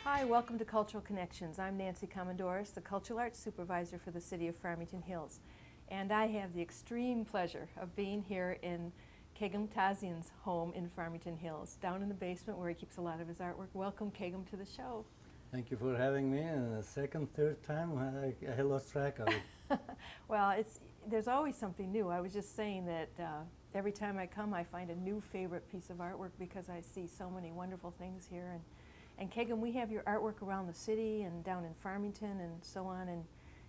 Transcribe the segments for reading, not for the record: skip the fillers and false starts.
Hi, welcome to Cultural Connections. I'm Nancy Commodores, the Cultural Arts Supervisor for the City of Farmington Hills. And I have the extreme pleasure of being here in Kegham Tazian's home in Farmington Hills, down in the basement where he keeps a lot of his artwork. Welcome, Kegham, to the show. Thank you for having me. And the second, third time, I lost track of it. Well, there's always something new. I was just saying that every time I come, I find a new favorite piece of artwork because I see so many wonderful things here. And Kegham, we have your artwork around the city and down in Farmington and so on, and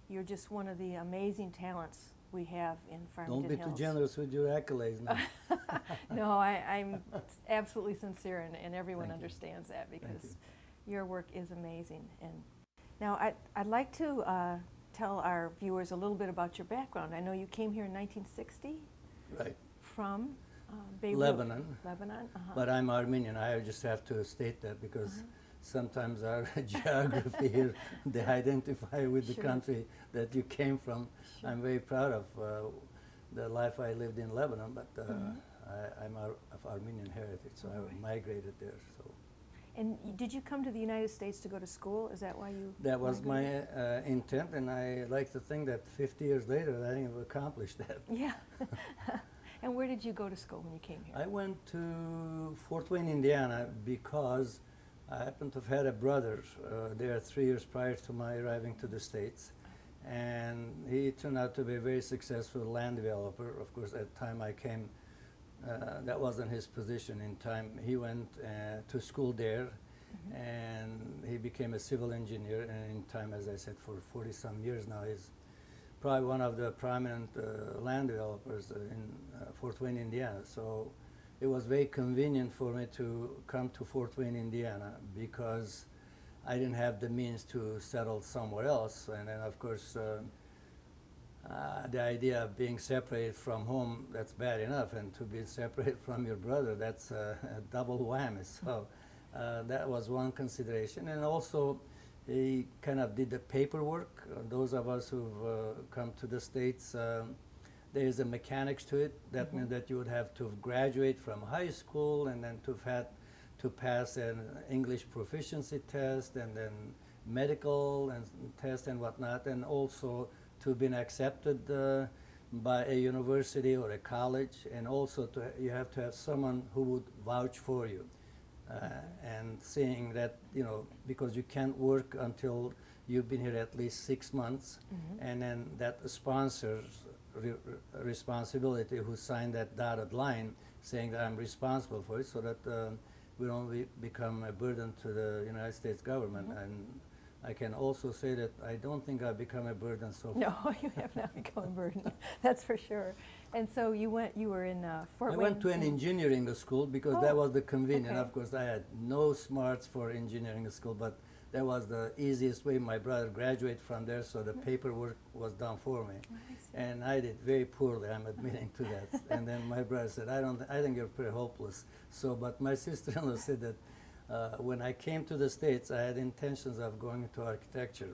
you're just one of the amazing talents we have in Farmington Don't be Hills. too generous with your accolades now. No, I'm absolutely sincere, and everyone Thank you. understands that Thank because you. your work is amazing. And now I'd like to tell our viewers a little bit about your background. I know you came here in 1960 Right. from Beirut. Lebanon. Lebanon, But I'm Armenian. I just have to state that because sometimes our geography here, they identify with the Sure. country that you came from. Sure. I'm very proud of the life I lived in Lebanon, but I'm of Armenian heritage, so I Right. migrated there. So And did you come to the United States to go to school? Is that why you that was my migrated? intent, and I like to think that 50 years later, I think I've accomplished that. Yeah. And where did you go to school when you came here? I went to Fort Wayne, Indiana, because I happen to have had a brother there 3 years prior to my arriving to the States. And he turned out to be a very successful land developer. Of course, at the time I came, that wasn't his position in time. He went to school there, and he became a civil engineer. And in time, as I said, for 40-some years now, he's probably one of the prominent land developers in Fort Wayne, Indiana. So it was very convenient for me to come to Fort Wayne, Indiana, because I didn't have the means to settle somewhere else. And then, of course, the idea of being separated from home, that's bad enough. And to be separated from your brother, that's a double whammy. So that was one consideration. And also, he kind of did the paperwork. Those of us who've come to the States, there is a mechanics to it. That meant that you would have to graduate from high school and then to have had to pass an English proficiency test and then medical and test and whatnot, and also to have been accepted by a university or a college, and also you have to have someone who would vouch for you. And seeing that, because you can't work until you've been here at least 6 months, and then that sponsor's responsibility who signed that dotted line saying that I'm responsible for it, so that we don't become a burden to the United States government. And I can also say that I don't think I've become a burden so far. No, you have not become a burden. That's for sure. And so you were in Fort Wayne. I went to an engineering school because that was the convenient. okay. Of course, I had no smarts for engineering school, but that was the easiest way. My brother graduated from there, so the paperwork was done for me. And I did very poorly, I'm admitting to that. And then my brother said, I think you're pretty hopeless. So, but my sister-in-law said that when I came to the States, I had intentions of going into architecture,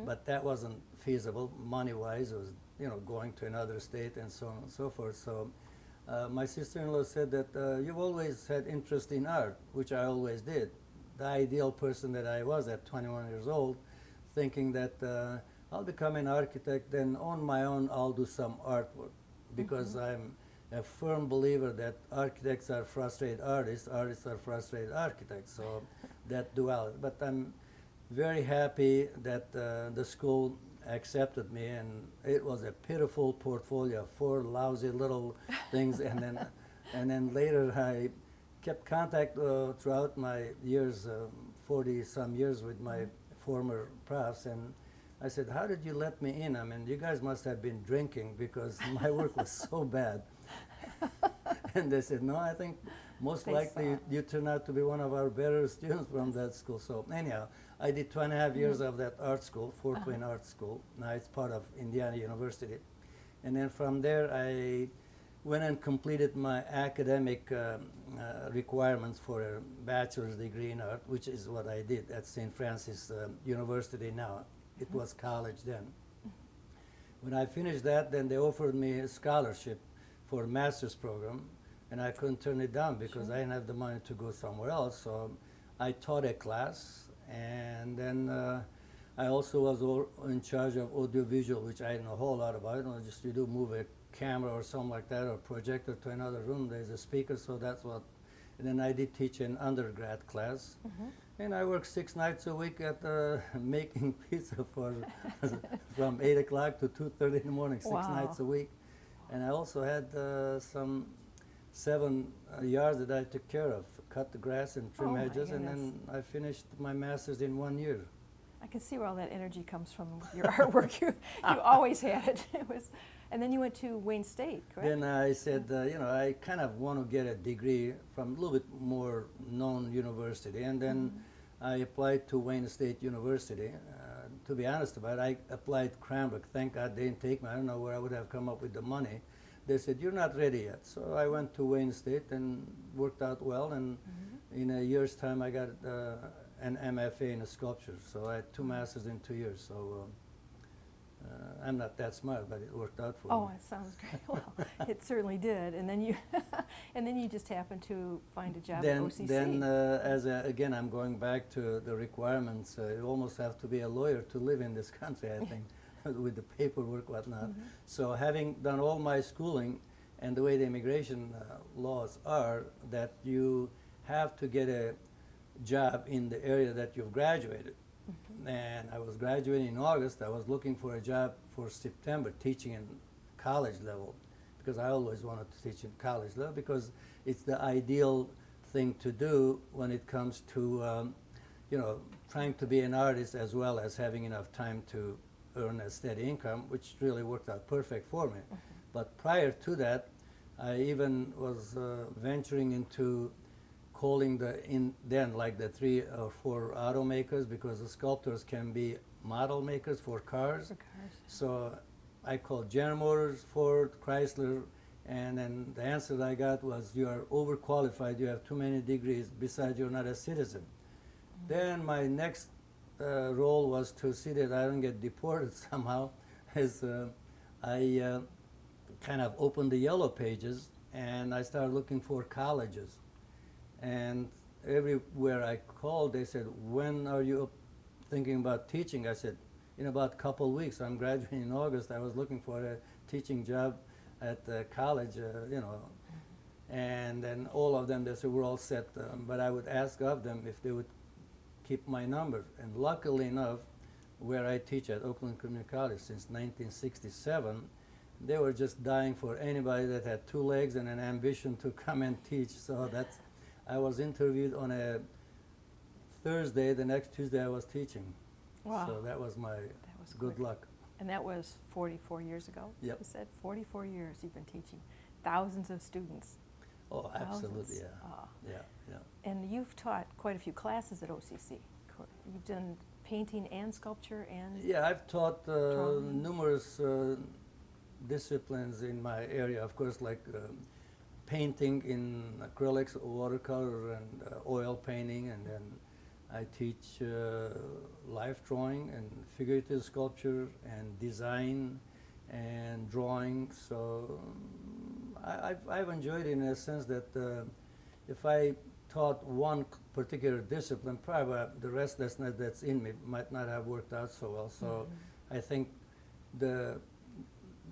but that wasn't feasible money-wise. It was, going to another state and so on and so forth. So my sister-in-law said that you've always had interest in art, which I always did. The ideal person that I was at 21 years old, thinking that I'll become an architect, then on my own I'll do some artwork, because I'm a firm believer that architects are frustrated artists, artists are frustrated architects, so that duality. But I'm very happy that the school accepted me, and it was a pitiful portfolio, 4 lousy little things, and then later I kept contact throughout my years, 40-some years with my former profs, and I said, how did you let me in? I mean, you guys must have been drinking because my work was so bad. And they said, no, I think most likely you turned out to be one of our better students from that school. So anyhow, I did 2.5 years of that art school, Fort Wayne Art School. Now it's part of Indiana University. And then from there, I went and completed my academic requirements for a bachelor's degree in art, which is what I did at St. Francis University now. It was college then. When I finished that, then they offered me a scholarship for a master's program, and I couldn't turn it down because I didn't have the money to go somewhere else. So I taught a class, And then I also was in charge of audiovisual, which I didn't know a whole lot about. Just you do move a camera or something like that, or projector to another room. There's a speaker, so that's what. And then I did teach an undergrad class. And I worked 6 nights a week at making pizza for from 8 o'clock to 2:30 in the morning, 6 nights a week. And I also had some 7 yards that I took care of, cut the grass and trim hedges, and then I finished my master's in 1 year. I can see where all that energy comes from with your artwork. You always had it. It was, and then you went to Wayne State, correct? Then I said, I kind of want to get a degree from a little bit more known university, and then I applied to Wayne State University. To be honest about it, I applied Cranbrook. Thank God they didn't take me. I don't know where I would have come up with the money. They said, you're not ready yet. So I went to Wayne State and worked out well, and in a year's time I got an MFA in sculpture. So I had 2 masters in 2 years. So I'm not that smart, but it worked out for me. Oh, it sounds great. Well, it certainly did. And then you just happened to find a job at OCC. Then again, I'm going back to the requirements. You almost have to be a lawyer to live in this country, I think, with the paperwork, whatnot. So having done all my schooling, and the way the immigration laws are, that you have to get a job in the area that you've graduated. And I was graduating in August. I was looking for a job for September, teaching in college level, because I always wanted to teach in college level, because it's the ideal thing to do when it comes to, trying to be an artist as well as having enough time to earn a steady income, which really worked out perfect for me. But prior to that, I even was venturing into calling like the 3 or 4 automakers, because the sculptors can be model makers for cars. So I called General Motors, Ford, Chrysler, and then the answer that I got was, you are overqualified, you have too many degrees, besides you're not a citizen. Then my next role was to see that I don't get deported somehow, as I kind of opened the yellow pages and I started looking for colleges. And everywhere I called, they said, when are you thinking about teaching? I said, in about a couple weeks. I'm graduating in August. I was looking for a teaching job at the college, And then all of them, they said, we're all set. But I would ask of them if they would keep my number. And luckily enough, where I teach at Oakland Community College since 1967, they were just dying for anybody that had 2 legs and an ambition to come and teach. So I was interviewed on a Thursday. The next Tuesday I was teaching. Wow. So that was my good luck. And that was 44 years ago? Yep. You said 44 years you've been teaching. Thousands of students. Oh, absolutely, Thousands. yeah. And you've taught quite a few classes at OCC. You've done painting and sculpture and... Yeah, I've taught numerous disciplines in my area, of course, like painting in acrylics, watercolor, and oil painting, and then I teach life drawing and figurative sculpture and design and drawing. So I've enjoyed it in a sense that if I taught one particular discipline, probably the restlessness that's in me might not have worked out so well. So I think the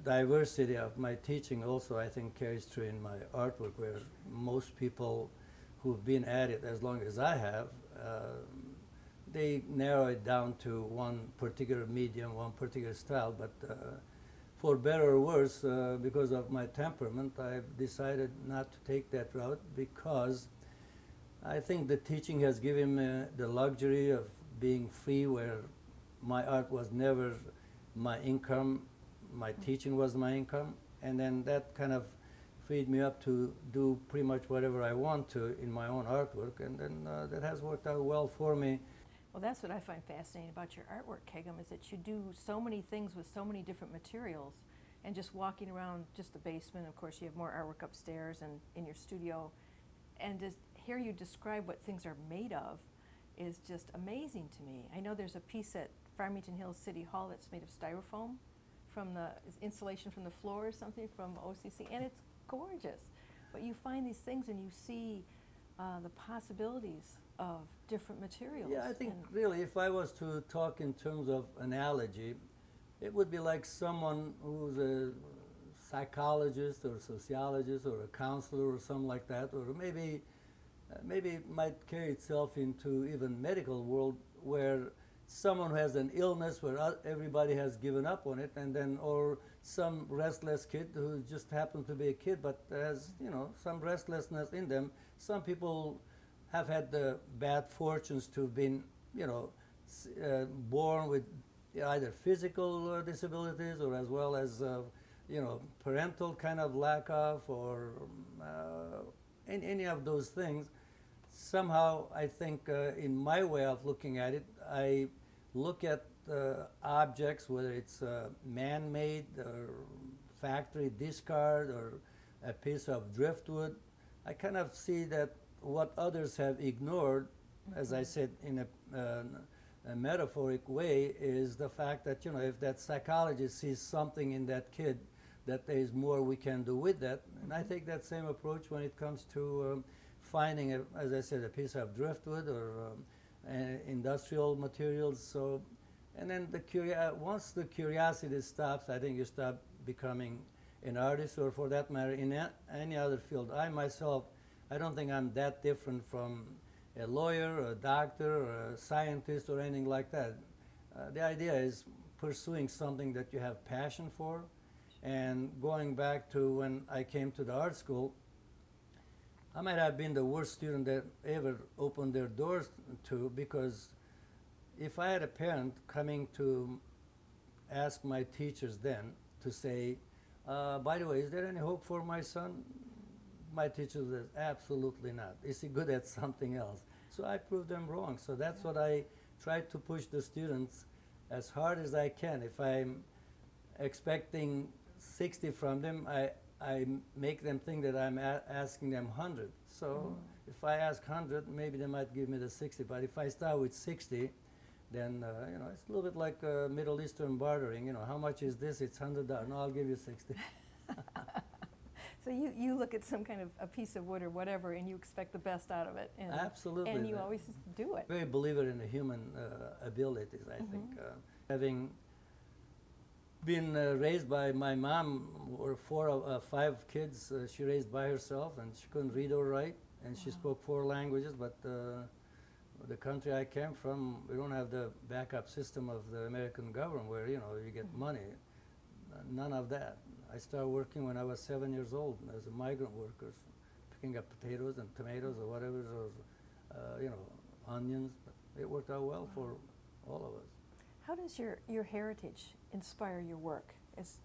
diversity of my teaching also, I think, carries through in my artwork, where most people who've been at it as long as I have, they narrow it down to one particular medium, one particular style. But for better or worse, because of my temperament, I've decided not to take that route, because I think the teaching has given me the luxury of being free, where my art was never my income, my teaching was my income, and then that kind of freed me up to do pretty much whatever I want to in my own artwork, and then that has worked out well for me. Well, that's what I find fascinating about your artwork, Kegham, is that you do so many things with so many different materials, and just walking around just the basement, of course you have more artwork upstairs and in your studio, and to hear you describe what things are made of is just amazing to me. I know there's a piece at Farmington Hills City Hall that's made of styrofoam, from the insulation from the floor or something from OCC, and it's gorgeous. But you find these things and you see the possibilities of different materials. Yeah, I think and- really if I was to talk in terms of analogy, it would be like someone who's a psychologist or sociologist or a counselor or something like that, or maybe it might carry itself into even medical world where someone who has an illness where everybody has given up on it, and then or some restless kid who just happens to be a kid but has some restlessness in them. Some people have had the bad fortunes to have been born with either physical disabilities or as well as parental kind of lack of or any of those things. Somehow I think in my way of looking at it, I look at objects, whether it's man-made or factory discard or a piece of driftwood. I kind of see that what others have ignored, as I said in a metaphoric way, is the fact that if that psychologist sees something in that kid, that there is more we can do with that. And I take that same approach when it comes to finding, as I said, a piece of driftwood or industrial materials. So, and then once the curiosity stops, I think you stop becoming an artist, or for that matter, in any other field. I myself, I don't think I'm that different from a lawyer, or a doctor, or a scientist, or anything like that. The idea is pursuing something that you have passion for. And going back to when I came to the art school, I might have been the worst student that ever opened their doors to, because if I had a parent coming to ask my teachers then to say, by the way, is there any hope for my son? My teacher said, absolutely not. Is he good at something else? So I proved them wrong. So that's what I try to push the students as hard as I can. If I'm expecting 60 from them, I make them think that I'm asking them 100. So if I ask 100, maybe they might give me the 60. But if I start with 60, then it's a little bit like Middle Eastern bartering. How much is this? It's $100. No, I'll give you 60. So you look at some kind of a piece of wood or whatever, and you expect the best out of it. And, Absolutely. And you always do it. Very believer in the human abilities, I think. Having been raised by my mom, or 5 kids she raised by herself, and she couldn't read or write, and she spoke 4 languages, but the country I came from, we don't have the backup system of the American government where you get money. None of that. I started working when I was 7 years old as a migrant worker, picking up potatoes and tomatoes or whatever, or onions. But it worked out well for all of us. How does your heritage inspire your work?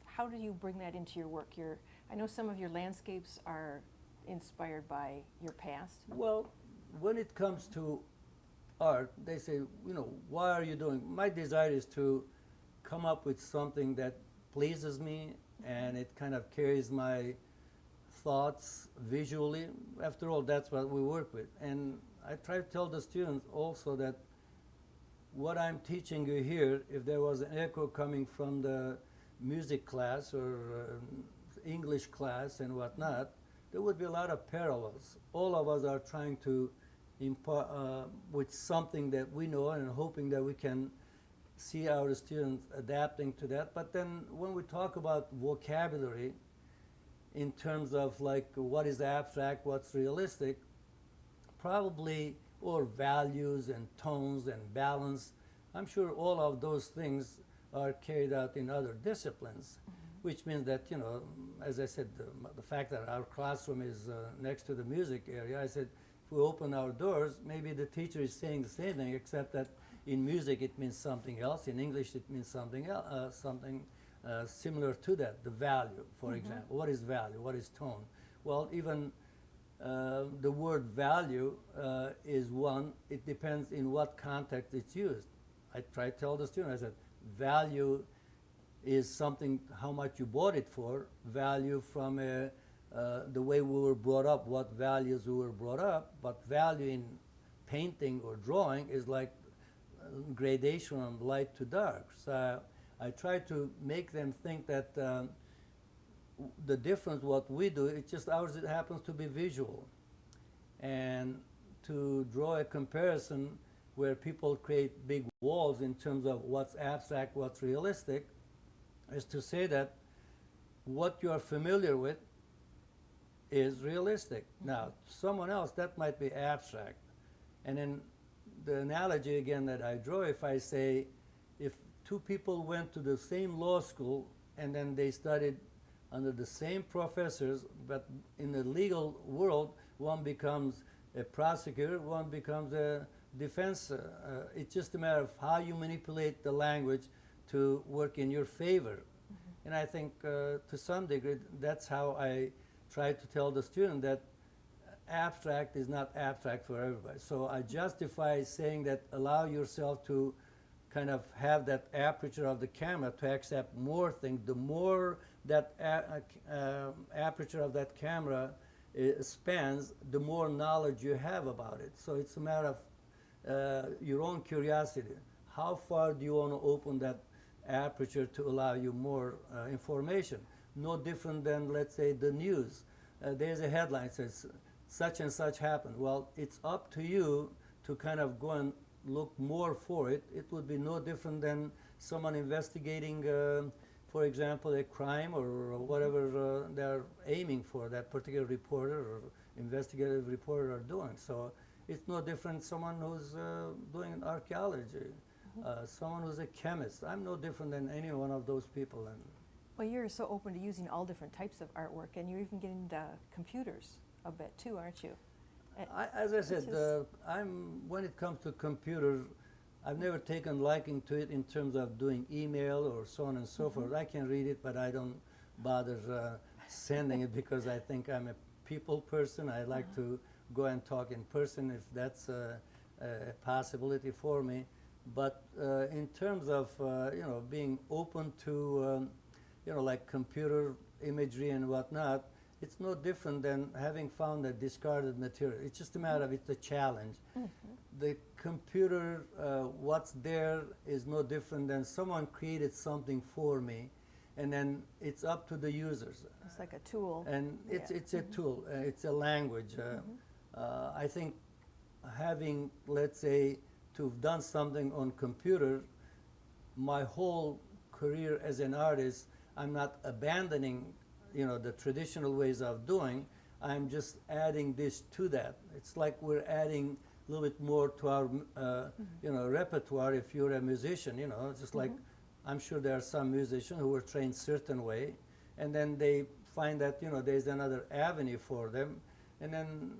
How do you bring that into your work? I know some of your landscapes are inspired by your past. Well, when it comes to art, they say, why are you doing? My desire is to come up with something that pleases me, and it kind of carries my thoughts visually. After all, that's what we work with. And I try to tell the students also that what I'm teaching you here, if there was an echo coming from the music class or English class and whatnot, there would be a lot of parallels. All of us are trying to impart with something that we know and hoping that we can see our students adapting to that. But then when we talk about vocabulary in terms of like what is abstract, what's realistic, probably, or values and tones and balance, I'm sure all of those things are carried out in other disciplines, which means that, as I said, the fact that our classroom is next to the music area, I said, if we open our doors, maybe the teacher is saying the same thing, except that in music it means something else, in English it means something else, something similar to that, the value, for example. What is value? What is tone? Well, even the word value is one. It depends in what context it's used. I try to tell the student, I said, value is something, how much you bought it for. Value from the way we were brought up, what values we were brought up. But value in painting or drawing is like gradation from light to dark. So I try to make them think that the difference, what we do, it's just ours, it happens to be visual. And to draw a comparison where people create big walls in terms of what's abstract, what's realistic, is to say that what you are familiar with is realistic. Now, someone else, that might be abstract. And then the analogy again that I draw, if I say, if two people went to the same law school and then they studied under the same professors, but in the legal world, one becomes a prosecutor, one becomes a defense. It's just a matter of how you manipulate the language to work in your favor. And I think to some degree, that's how I try to tell the student that abstract is not abstract for everybody. So I justify saying that allow yourself to kind of have that aperture of the camera to accept more things. The more that aperture of that camera spans, the more knowledge you have about it. So it's a matter of your own curiosity. How far do you want to open that aperture to allow you more information? No different than, let's say, the news. There's a headline that says, such and such happened. Well, it's up to you to kind of go and look more for it. It would be no different than someone investigating, for example, a crime or whatever they're aiming for, that particular reporter or investigative reporter are doing. So it's no different someone who's doing archaeology, someone who's a chemist. I'm no different than any one of those people. And Well, you're so open to using all different types of artwork, and you're even getting into computers a bit too, aren't you? As I said, when it comes to computers, I've never taken liking to it in terms of doing email or so on and so forth. I can read it, but I don't bother sending it because I think I'm a people person. I like to go and talk in person if that's a possibility for me. But in terms of being open to like computer imagery and whatnot, it's no different than having found a discarded material. It's just a matter of it's a challenge. The computer, what's there is no different than someone created something for me, and then it's up to the users. It's like a tool. And it's a tool. It's a language. I think having, let's say, to have done something on computer, my whole career as an artist, I'm not abandoning the traditional ways of doing. I'm just adding this to that. It's like we're adding a little bit more to our repertoire if you're a musician. It's just like I'm sure there are some musicians who were trained certain way, and then they find that there's another avenue for them, and then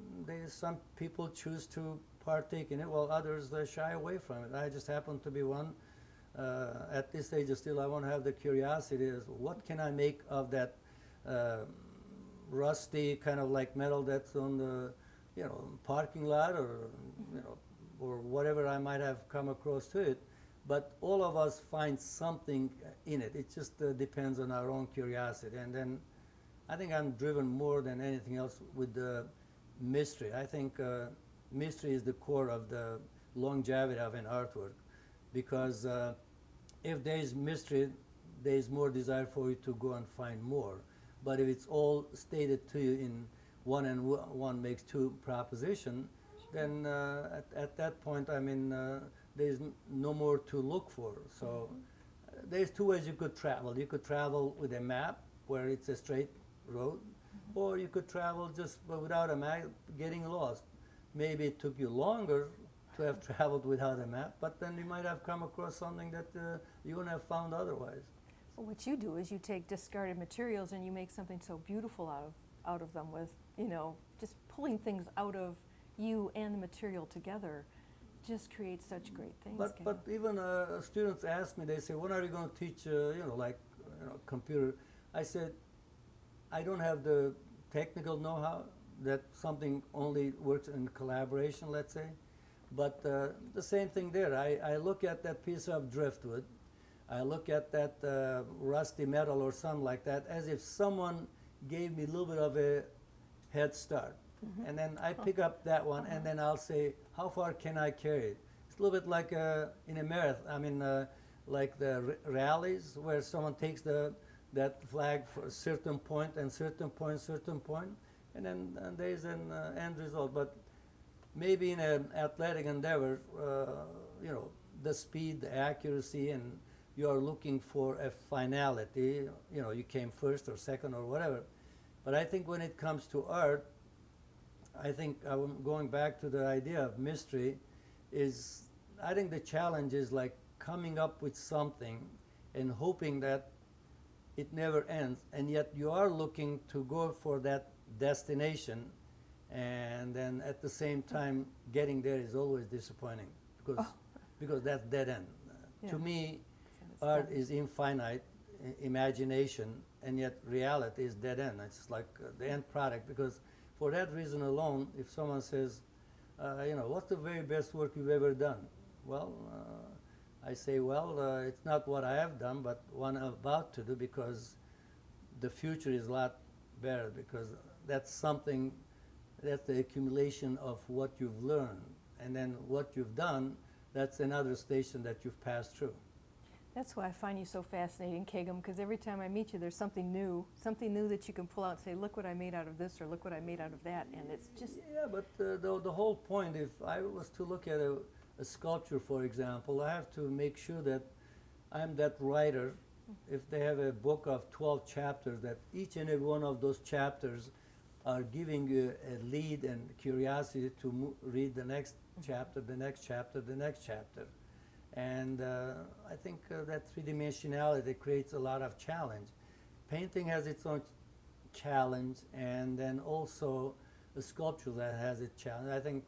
some people choose to partake in it while others shy away from it. I just happen to be one. At this stage still I want to have the curiosity is what can I make of that rusty kind of like metal that's on the parking lot or whatever I might have come across to it. But all of us find something in it. It just depends on our own curiosity. And then I think I'm driven more than anything else with the mystery. I think mystery is the core of the longevity of an artwork, because if there is mystery, there is more desire for you to go and find more. But if it's all stated to you in one and one makes two proposition, then at that point, there's no more to look for. So there's two ways you could travel. You could travel with a map where it's a straight road, or you could travel just without a map, getting lost. Maybe it took you longer to have traveled without a map, but then you might have come across something that you wouldn't have found otherwise. Well, what you do is you take discarded materials and you make something so beautiful out of them with, just pulling things out of you and the material together just creates such great things. But even students ask me, they say, when are you going to teach, computer? I said, I don't have the technical know-how, that something only works in collaboration, let's say. But the same thing there. I look at that piece of driftwood, I look at that rusty metal or something like that, as if someone gave me a little bit of a head start. And then I pick up that one, and then I'll say, how far can I carry it? It's a little bit like in a marathon, like the rallies where someone takes that flag for a certain point, and certain point, and then there's an end result. But maybe in an athletic endeavor, you know, the speed, the accuracy, and you are looking for a finality. You know, you came first or second or whatever. But I think when it comes to art, I think I'm going back to the idea of mystery. Is I think the challenge is like coming up with something and hoping that it never ends, and yet you are looking to go for that destination, and then at the same time getting there is always disappointing because because that's dead end. Yeah. To me, It's art done. is infinite imagination, and yet reality is dead end. It's like the end product. Because for that reason alone, if someone says, you know, what's the very best work you've ever done? Well, I say, well, it's not what I have done, but what I'm about to do, because the future is a lot better, because that's something, that's the accumulation of what you've learned. And then what you've done, that's another station that you've passed through. That's why I find you so fascinating, Kegham, because every time I meet you, there's something new that you can pull out and say, look what I made out of this, or look what I made out of that, and it's just... Yeah, but the whole point, if I was to look at a sculpture, for example, I have to make sure that I'm that writer. If they have a book of 12 chapters, that each and every one of those chapters are giving you a lead and curiosity to read the next chapter, the next chapter, the next chapter. And I think that three-dimensionality creates a lot of challenge. Painting has its own challenge, and then also the sculpture that has its challenge. I think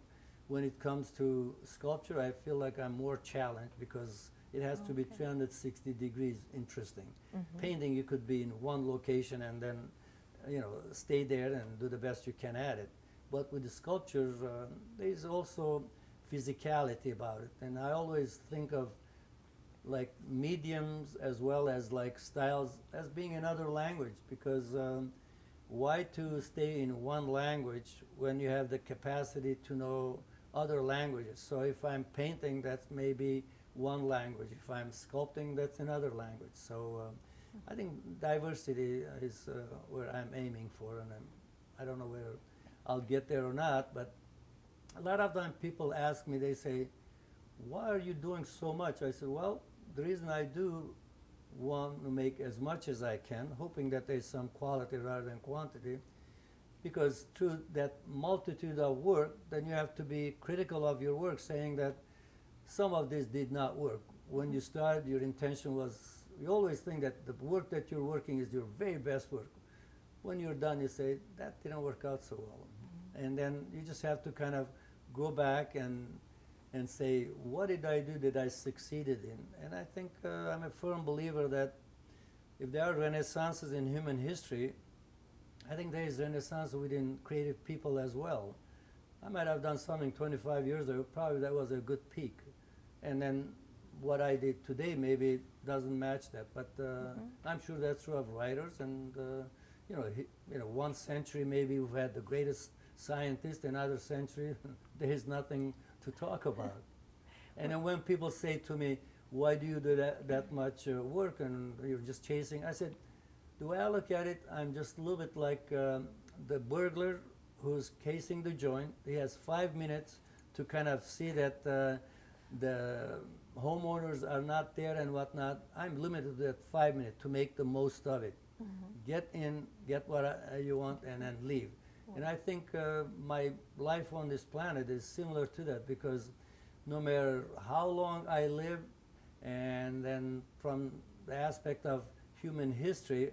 when it comes to sculpture, I feel like I'm more challenged because it has to be 360 degrees interesting. Painting, you could be in one location and then, you know, stay there and do the best you can at it. But with the sculpture, there's also physicality about it. And I always think of like mediums as well as like styles as being another language, because why to stay in one language when you have the capacity to know other languages? So if I'm painting, that's maybe one language. If I'm sculpting, that's another language. So I think diversity is where I'm aiming for, and I don't know whether I'll get there or not, but a lot of times people ask me, they say, why are you doing so much? I said, well, the reason I do want to make as much as I can, hoping that there's some quality rather than quantity, because through that multitude of work, then you have to be critical of your work, saying that some of this did not work. When you started, your intention was, you always think that the work that you're working is your very best work. When you're done, you say, that didn't work out so well. And then you just have to kind of go back and say, what did I do that I succeeded in? And I think I'm a firm believer that if there are renaissances in human history, I think there is renaissance within creative people as well. I might have done something 25 years ago, probably that was a good peak. And then what I did today maybe doesn't match that, but I'm sure that's true of writers. And you know, one century maybe we've had the greatest scientist, another century there is nothing to talk about. And then when people say to me, why do you do that much work and you're just chasing? I said, the way I look at it, I'm just a little bit like the burglar who's casing the joint. He has 5 minutes to kind of see that the homeowners are not there and whatnot. I'm limited to that 5 minutes to make the most of it. Get in, get what you want, and then leave. And I think my life on this planet is similar to that, because no matter how long I live, and then from the aspect of human history,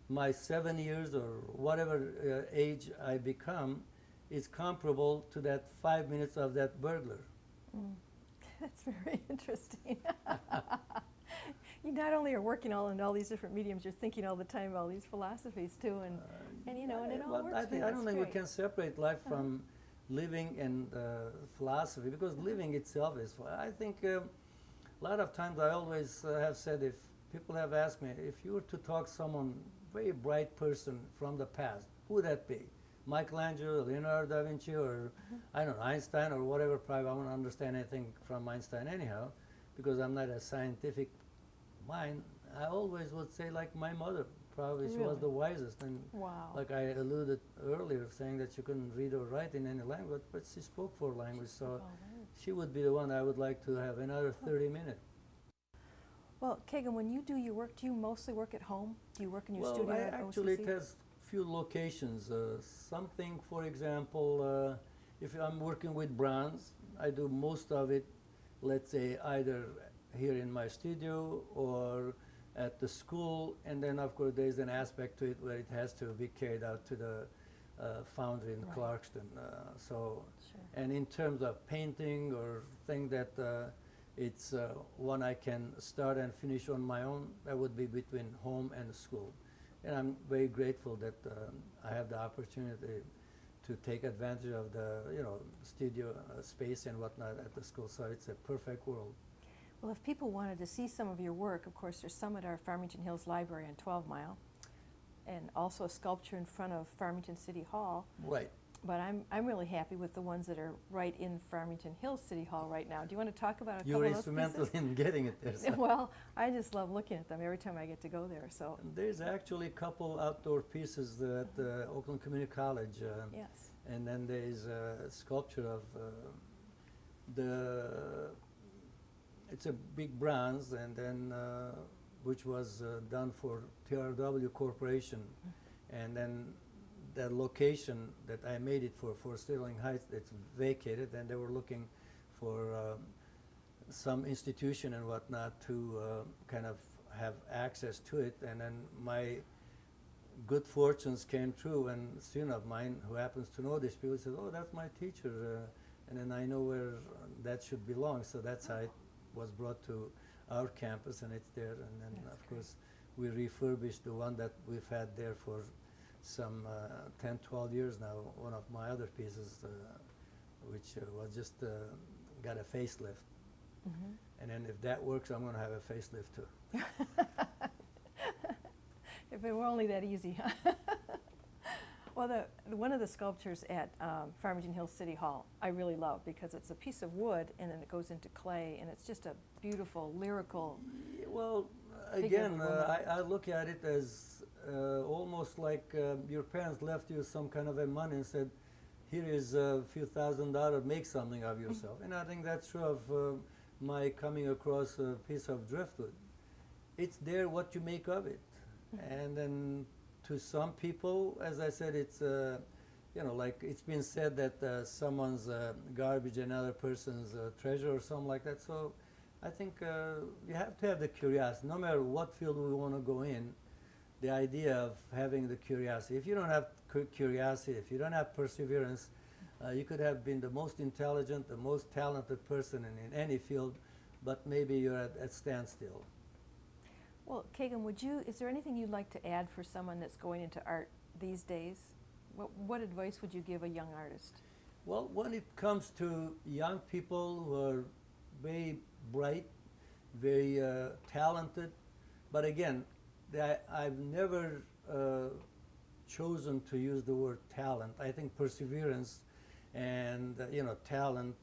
my 7 years or whatever age I become is comparable to that 5 minutes of that burglar. That's very interesting. You not only are working in all these different mediums, you're thinking all the time about all these philosophies too, and you know, and it all works. I don't think we great. can separate life from living and philosophy, because living itself is. I think a lot of times I always have said, if people have asked me, if you were to talk to someone, very bright person from the past, who would that be? Michelangelo, Leonardo da Vinci, or I don't know, Einstein, or whatever. Probably I won't understand anything from Einstein anyhow, because I'm not a scientific mine, I always would say like my mother. Probably she was Really? the wisest, and Wow. like I alluded earlier, saying that she couldn't read or write in any language, but she spoke 4 languages, so All right. she would be the one I would like to have another 30 minutes. Well, Kegham, when you do your work, do you mostly work at home? Do you work in your Well, studio I at actually OCC? it has few locations. Something, for example, if I'm working with bronze, I do most of it, let's say, either here in my studio or at the school, and then of course there's an aspect to it where it has to be carried out to the foundry in Right. Clarkston. So, Sure. and in terms of painting or thing that it's one I can start and finish on my own, that would be between home and school. And I'm very grateful that I have the opportunity to take advantage of the studio space and whatnot at the school. So it's a perfect world. Well, if people wanted to see some of your work, of course, there's some at our Farmington Hills Library on 12 Mile, and also a sculpture in front of Farmington City Hall. Right. But I'm really happy with the ones that are right in Farmington Hills City Hall right now. Do you want to talk about a You're couple of those instrumental pieces? in getting it there. So. Well, I just love looking at them every time I get to go there. So And there's actually a couple outdoor pieces at Oakland Community College. yes, And then there's a sculpture of it's a big bronze, and then which was done for TRW Corporation, and then the location that I made it for Sterling Heights, it's vacated, and they were looking for some institution and whatnot to kind of have access to it, and then my good fortunes came true, and a student of mine who happens to know these people says, "Oh, that's my teacher," and then I know where that should belong. So that's how it was brought to our campus, and it's there. And then, That's of great. course, we refurbished the one that we've had there for some 10, 12 years now. One of my other pieces, which was just got a facelift. hmm And then if that works, I'm going to have a facelift too. If it were only that easy, huh? Well, one of the sculptures at Farmington Hills City Hall I really love because it's a piece of wood and then it goes into clay, and it's just a beautiful, lyrical. Well, Figure of again, a woman. I look at it as almost like your parents left you some kind of a money and said, "Here is a few $1,000, make something of yourself." And I think that's true of my coming across a piece of driftwood. It's there what you make of it. And then to some people, as I said, it's like it's been said that someone's garbage, another person's treasure, or something like that. So I think you have to have the curiosity, no matter what field we want to go in. The idea of having the curiosity. If you don't have curiosity, if you don't have perseverance, you could have been the most intelligent, the most talented person in any field, but maybe you're at standstill. Well, Kegham, is there anything you'd like to add for someone that's going into art these days? What advice would you give a young artist? Well, when it comes to young people who are very bright, very talented, but again, I've never chosen to use the word talent. I think perseverance and talent,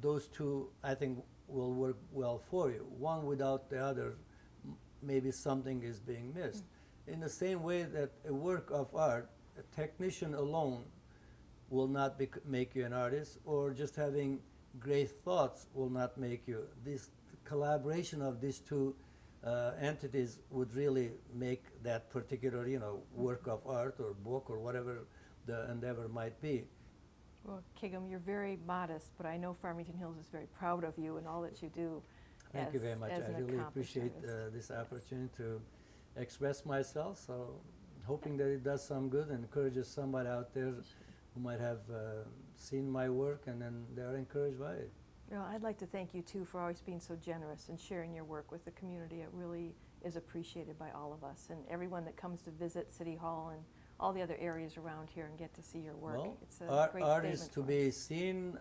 those two I think will work well for you. One without the other, maybe something is being missed. In the same way that a work of art, a technician alone will not make you an artist, or just having great thoughts will not make you. This collaboration of these two entities would really make that particular, work of art or book or whatever the endeavor might be. Well, Kegham, you're very modest, but I know Farmington Hills is very proud of you and all that you do. Thank you very much. As I an really accomplished appreciate artist. this opportunity to express myself. So, hoping that it does some good and encourages somebody out there who might have seen my work and then they're encouraged by it. Well, I'd like to thank you too for always being so generous and sharing your work with the community. It really is appreciated by all of us and everyone that comes to visit City Hall and all the other areas around here and get to see your work. Well, It's a great art statement is to for be us. seen,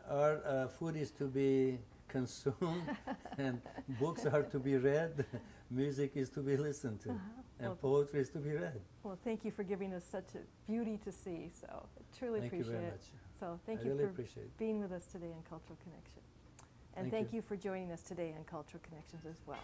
food is to be consumed, and books are to be read, music is to be listened to, and Well, poetry is to be read. well, thank you for giving us such a beauty to see. So I truly Thank you appreciate very it. much. So thank I you really for appreciate it. being with us today on Cultural Connection. And Thank thank you. you for joining us today on Cultural Connections as well.